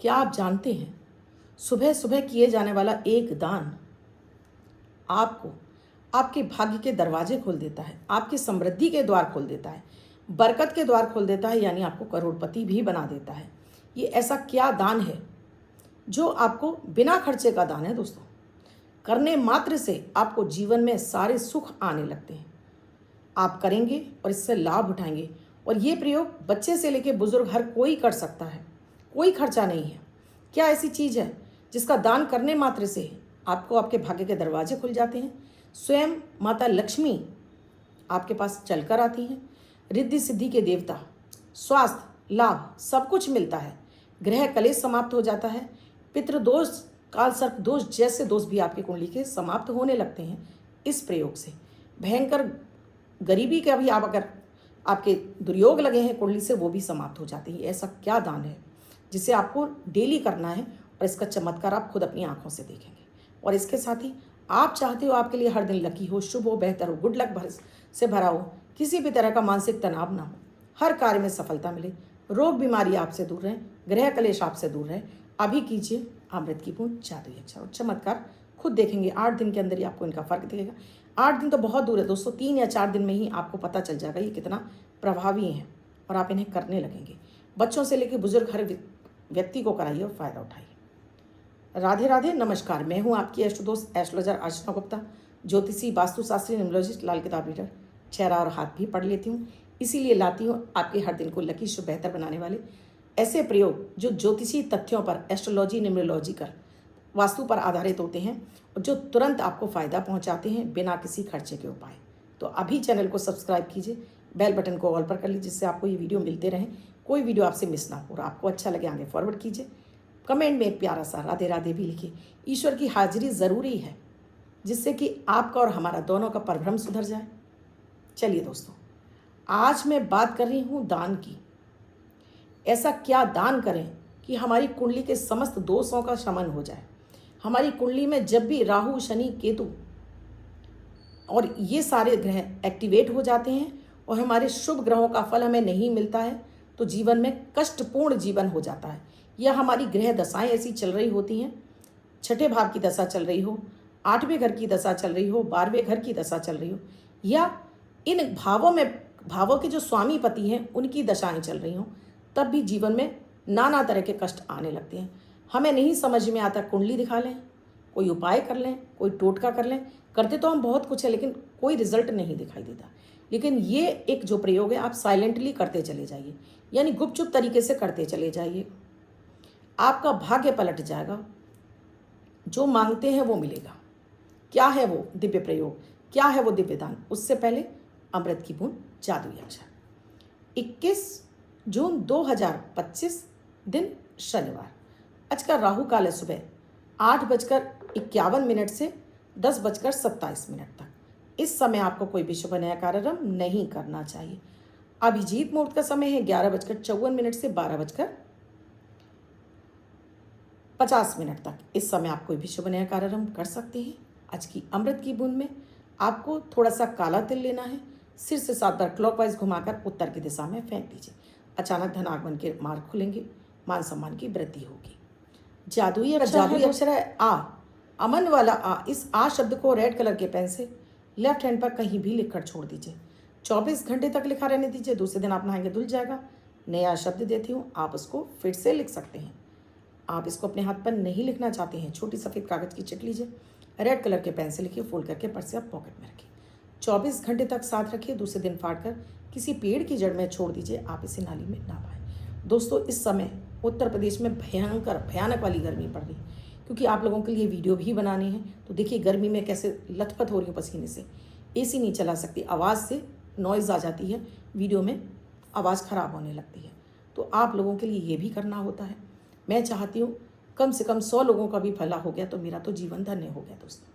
क्या आप जानते हैं सुबह सुबह किए जाने वाला एक दान आपको आपके भाग्य के दरवाजे खोल देता है, आपकी समृद्धि के द्वार खोल देता है, बरकत के द्वार खोल देता है, यानी आपको करोड़पति भी बना देता है। ये ऐसा क्या दान है जो आपको बिना खर्चे का दान है दोस्तों। करने मात्र से आपको जीवन में सारे सुख आने लगते हैं। आप करेंगे और इससे लाभ उठाएंगे। और ये प्रयोग बच्चे से लेकर बुजुर्ग हर कोई कर सकता है, कोई खर्चा नहीं है। क्या ऐसी चीज़ है जिसका दान करने मात्र से आपको आपके भाग्य के दरवाजे खुल जाते हैं? स्वयं माता लक्ष्मी आपके पास चलकर आती हैं। रिद्धि सिद्धि के देवता, स्वास्थ्य लाभ सब कुछ मिलता है। ग्रह कलेश समाप्त हो जाता है। पितृदोष, काल सर्प दोष जैसे दोष भी आपकी कुंडली के समाप्त होने लगते हैं इस प्रयोग से। भयंकर गरीबी का भी आप अगर आपके दुर्योग लगे हैं कुंडली से, वो भी समाप्त हो जाते हैं। ऐसा क्या दान है जिसे आपको डेली करना है और इसका चमत्कार आप खुद अपनी आंखों से देखेंगे। और इसके साथ ही आप चाहते हो आपके लिए हर दिन लकी हो, शुभ हो, बेहतर हो, गुड लक से भरा हो, किसी भी तरह का मानसिक तनाव ना हो, हर कार्य में सफलता मिले, रोग बीमारी आपसे दूर रहे, ग्रह कलेश आपसे दूर रहे, अभी कीजिए अमृत की बूंद जादुई अक्षर और चमत्कार खुद देखेंगे। 8 दिन के अंदर ही आपको इनका फर्क दिखेगा। 8 दिन तो बहुत दूर है दोस्तों, 3 या 4 दिन में ही आपको पता चल जाएगा ये कितना प्रभावी हैं और आप इन्हें करने लगेंगे। बच्चों से लेकर बुजुर्ग हर व्यक्ति को कराइए और फायदा उठाइए। राधे राधे, नमस्कार। मैं हूँ आपकी एस्ट्रो दोस्त एस्ट्रोलॉजर अर्चना गुप्ता, ज्योतिषी, वास्तुशास्त्री, न्यूमरोलॉजिस्ट, लाल किताब रीडर। चेहरा और हाथ भी पढ़ लेती हूँ, इसीलिए लाती हूँ आपके हर दिन को लकी, शुभ, बेहतर बनाने वाले ऐसे प्रयोग जो ज्योतिषी तथ्यों पर, एस्ट्रोलॉजी, न्यूमरोलॉजिकल, वास्तु पर आधारित होते हैं और जो तुरंत आपको फ़ायदा पहुंचाते हैं बिना किसी खर्चे के उपाय। तो अभी चैनल को सब्सक्राइब कीजिए, बेल बटन को ऑल पर कर लीजिए, जिससे आपको ये वीडियो मिलते रहें, कोई वीडियो आपसे मिस ना हो। और आपको अच्छा लगे आगे फॉरवर्ड कीजिए। कमेंट में एक प्यारा सा राधे राधे भी लिखिए। ईश्वर की हाजिरी ज़रूरी है, जिससे कि आपका और हमारा दोनों का परभ्रम सुधर जाए। चलिए दोस्तों, आज मैं बात कर रही हूँ दान की। ऐसा क्या दान करें कि हमारी कुंडली के समस्त दोषों का शमन हो जाए। हमारी कुंडली में जब भी राहु, शनि, केतु और ये सारे ग्रह एक्टिवेट हो जाते हैं और हमारे शुभ ग्रहों का फल हमें नहीं मिलता है, तो जीवन में कष्टपूर्ण जीवन हो जाता है। या हमारी ग्रह दशाएं ऐसी चल रही होती हैं, छठे भाव की दशा चल रही हो, 8वें घर की दशा चल रही हो, 12वें घर की दशा चल रही हो, या इन भावों के जो स्वामी पति हैं उनकी दशाएं चल रही हों, तब भी जीवन में नाना तरह के कष्ट आने लगते हैं। हमें नहीं समझ में आता, कुंडली दिखा लें, कोई उपाय कर लें, कोई टोटका कर लें, करते तो हम बहुत कुछ है लेकिन कोई रिजल्ट नहीं दिखाई देता। लेकिन ये एक जो प्रयोग है, आप साइलेंटली करते चले जाइए, यानी गुपचुप तरीके से करते चले जाइए, आपका भाग्य पलट जाएगा। जो मांगते हैं वो मिलेगा। क्या है वो दिव्य प्रयोग, क्या है वो दिव्य दान? उससे पहले अमृत की बूंद जादुई अक्षर। 21 जून 2025 दिन शनिवार। आज का राहु काल है सुबह 8:51 से 10:27 तक। इस समय आपको कोई भी शुभ नया कार्यक्रम नहीं करना चाहिए। अभिजीत मुहूर्त का समय है 11:54 से 12:50 तक। इस समय आप कोई भी शुभ नया कार्यक्रम कर सकते हैं। आज की अमृत की बूंद में आपको थोड़ा सा काला तिल लेना है, सिर से 7 बार क्लॉकवाइज घुमाकर उत्तर की दिशा में फेंक दीजिए। अचानक धन आगमन के मार्ग खुलेंगे, मान सम्मान की वृद्धि होगी। जादुई अक्षर है आ, अमन वाला आ। इस आ शब्द को रेड कलर के पेन से लेफ्ट हैंड पर कहीं भी लिखकर छोड़ दीजिए। 24 घंटे तक लिखा रहने दीजिए। दूसरे दिन आप नहाएंगे धुल जाएगा। नया शब्द देती हूँ, आप उसको फिर से लिख सकते हैं। आप इसको अपने हाथ पर नहीं लिखना चाहते हैं, छोटी सफ़ेद कागज़ की चिट लीजिए, रेड कलर के पेन से लिखिए, फोल्ड करके पर्स या पॉकेट में रखिए। 24 घंटे तक साथ रखिए। दूसरे दिन फाड़ कर किसी पेड़ की जड़ में छोड़ दीजिए। आप इसे नाली में ना बहाएं। दोस्तों, इस समय उत्तर प्रदेश में भयानक वाली गर्मी पड़ रही है, क्योंकि आप लोगों के लिए वीडियो भी बनाने हैं। तो देखिए गर्मी में कैसे लथपथ हो रही हूँ पसीने से, एसी नहीं चला सकती, आवाज़ से नॉइज़ आ जाती है, वीडियो में आवाज़ ख़राब होने लगती है। तो आप लोगों के लिए ये भी करना होता है। मैं चाहती हूँ कम से कम 100 लोगों का भी भला हो गया तो मेरा तो जीवन धन्य हो गया। दोस्तों,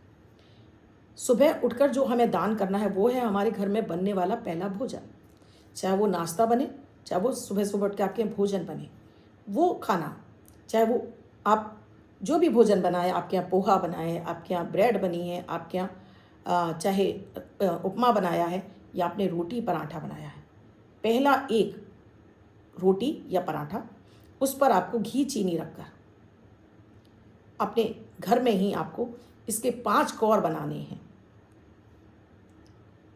सुबह उठकर जो हमें दान करना है वो है हमारे घर में बनने वाला पहला भोजन। चाहे वो नाश्ता बने, चाहे वो सुबह सुबह उठ के आपके भोजन बने, वो खाना, चाहे वो आप जो भी भोजन बनाए, आपके यहाँ पोहा बनाए, आपके यहाँ ब्रेड बनी है, आपके यहाँ चाहे उपमा बनाया है या आपने रोटी पराठा बनाया है, पहला एक रोटी या पराठा उस पर आपको घी चीनी रखकर अपने घर में ही आपको इसके 5 कौर बनाने हैं।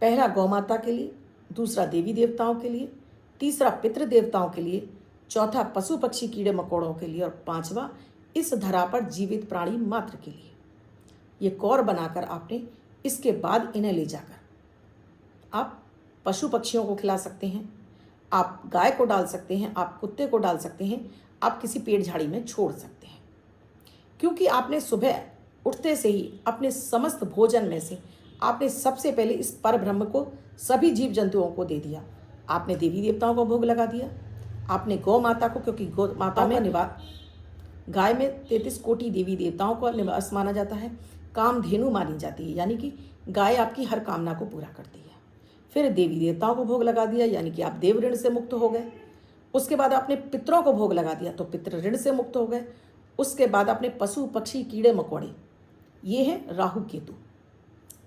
पहला गौ माता के लिए, दूसरा देवी देवताओं के लिए, तीसरा पितृ देवताओं के लिए, चौथा पशु पक्षी कीड़े मकोड़ों के लिए और 5वां इस धरा पर जीवित प्राणी मात्र के लिए। ये कौर बनाकर आपने इसके बाद इन्हें ले जाकर आप पशु पक्षियों को खिला सकते हैं, आप गाय को डाल सकते हैं, आप कुत्ते को डाल सकते हैं, आप किसी पेड़ झाड़ी में छोड़ सकते हैं। क्योंकि आपने सुबह उठते से ही अपने समस्त भोजन में से आपने सबसे पहले इस परब्रह्म को सभी जीव जंतुओं को दे दिया। आपने देवी देवताओं को भोग लगा दिया, आपने गौ माता को, क्योंकि गौ माता में निवास, गाय में 33 कोटि देवी देवताओं को निवास माना जाता है, कामधेनु मानी जाती है, यानी कि गाय आपकी हर कामना को पूरा करती है। फिर देवी देवताओं को भोग लगा दिया, यानी कि आप देव ऋण से मुक्त हो गए। उसके बाद आपने पितरों को भोग लगा दिया तो पितृ ऋण से मुक्त हो गए। उसके बाद आपने पशु पक्षी कीड़े मकोड़े, ये हैं राहु केतु,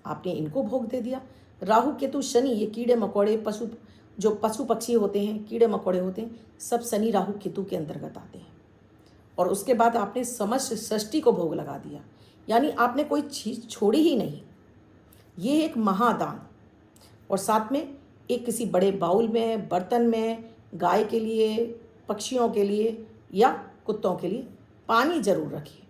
आपने इनको भोग दे दिया। राहु केतु शनि, ये कीड़े मकोड़े जो पशु पक्षी होते हैं, कीड़े मकोड़े होते हैं, सब शनि राहु केतु के अंतर्गत आते हैं। और उसके बाद आपने समस्त सृष्टि को भोग लगा दिया, यानी आपने कोई चीज़ छोड़ी ही नहीं। ये एक महादान। और साथ में एक किसी बड़े बाउल में, बर्तन में गाय के लिए, पक्षियों के लिए या कुत्तों के लिए पानी जरूर रखिए।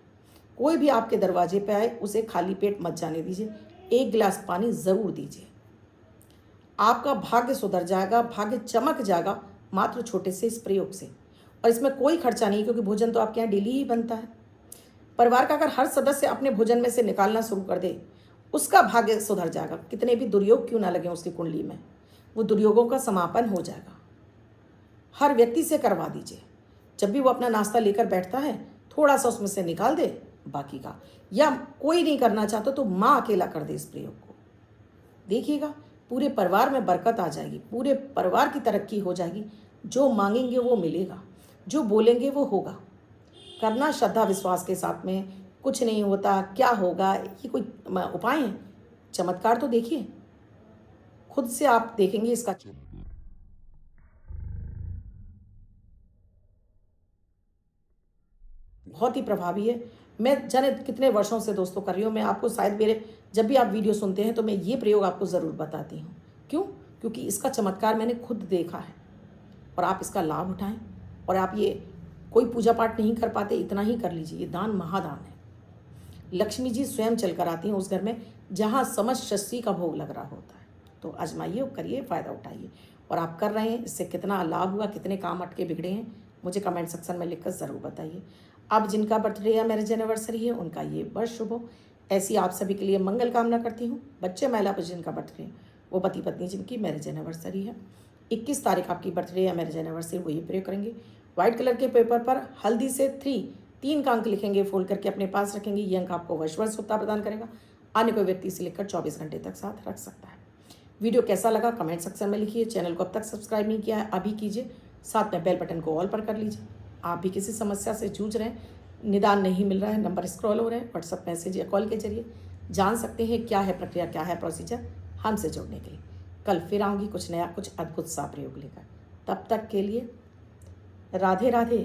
कोई भी आपके दरवाजे पे आए उसे खाली पेट मत जाने दीजिए, 1 गिलास पानी ज़रूर दीजिए। आपका भाग्य सुधर जाएगा, भाग्य चमक जाएगा मात्र छोटे से इस प्रयोग से। और इसमें कोई खर्चा नहीं, क्योंकि भोजन तो आपके यहाँ डेली ही बनता है। परिवार का अगर हर सदस्य अपने भोजन में से निकालना शुरू कर दे, उसका भाग्य सुधर जाएगा। कितने भी दुर्योग क्यों ना लगे उसकी कुंडली में, वो दुर्योगों का समापन हो जाएगा। हर व्यक्ति से करवा दीजिए, जब भी वो अपना नाश्ता लेकर बैठता है थोड़ा सा उसमें से निकाल दे बाकी का, या कोई नहीं करना चाहता तो माँ अकेला कर दे इस प्रयोग को। देखिएगा पूरे परिवार में बरकत आ जाएगी, पूरे परिवार की तरक्की हो जाएगी। जो मांगेंगे वो मिलेगा, जो बोलेंगे वो होगा। करना श्रद्धा विश्वास के साथ में, कुछ नहीं होता क्या होगा, ये कोई उपाय है? चमत्कार तो देखिए, खुद से आप देखेंगे इसका। बहुत ही प्रभावी है। मैं जाने कितने वर्षों से दोस्तों कर रही हूँ। मैं आपको शायद मेरे जब भी आप वीडियो सुनते हैं तो मैं ये प्रयोग आपको ज़रूर बताती हूँ। क्यों? क्योंकि इसका चमत्कार मैंने खुद देखा है। और आप इसका लाभ उठाएं। और आप ये कोई पूजा पाठ नहीं कर पाते, इतना ही कर लीजिए, ये दान महादान है। लक्ष्मी जी स्वयं चल कर आती हैं उस घर में जहाँ समस्त षष्ठी का भोग लग रहा होता है। तो आजमाइए, करिए, फ़ायदा उठाइए। और आप कर रहे हैं, इससे कितना लाभ हुआ, कितने काम अटके बिगड़े हैं, मुझे कमेंट सेक्शन में लिखकर ज़रूर बताइए। अब जिनका बर्थडे या मैरिज एनिवर्सरी है उनका ये वर्ष शुभ हो, ऐसी आप सभी के लिए मंगल कामना करती हूँ। बच्चे महिला पर जिनका बर्थडे है, वो पति पत्नी जिनकी मैरिज एनिवर्सरी है, 21 तारीख आपकी बर्थडे या मैरिज एनिवर्सरी, वो ये प्रयोग करेंगे। व्हाइट कलर के पेपर पर हल्दी से 3 का अंक लिखेंगे, फोल्ड करके अपने पास रखेंगे। ये अंक आपको वर्ष उत्साह प्रदान करेगा। अन्य कोई व्यक्ति से लेकर 24 घंटे तक साथ रख सकता है। वीडियो कैसा लगा कमेंट सेक्शन में लिखिए। चैनल को अब तक सब्सक्राइब नहीं किया है अभी कीजिए, साथ में बेल बटन को ऑल पर कर लीजिए। आप भी किसी समस्या से जूझ रहे हैं, निदान नहीं मिल रहा है, नंबर स्क्रॉल हो रहे हैं, व्हाट्सएप मैसेज या कॉल के जरिए जान सकते हैं क्या है प्रक्रिया, क्या है प्रोसीजर हमसे जुड़ने के लिए। कल फिर आऊँगी कुछ नया, कुछ अद्भुत सा प्रयोग लेकर। तब तक के लिए राधे राधे।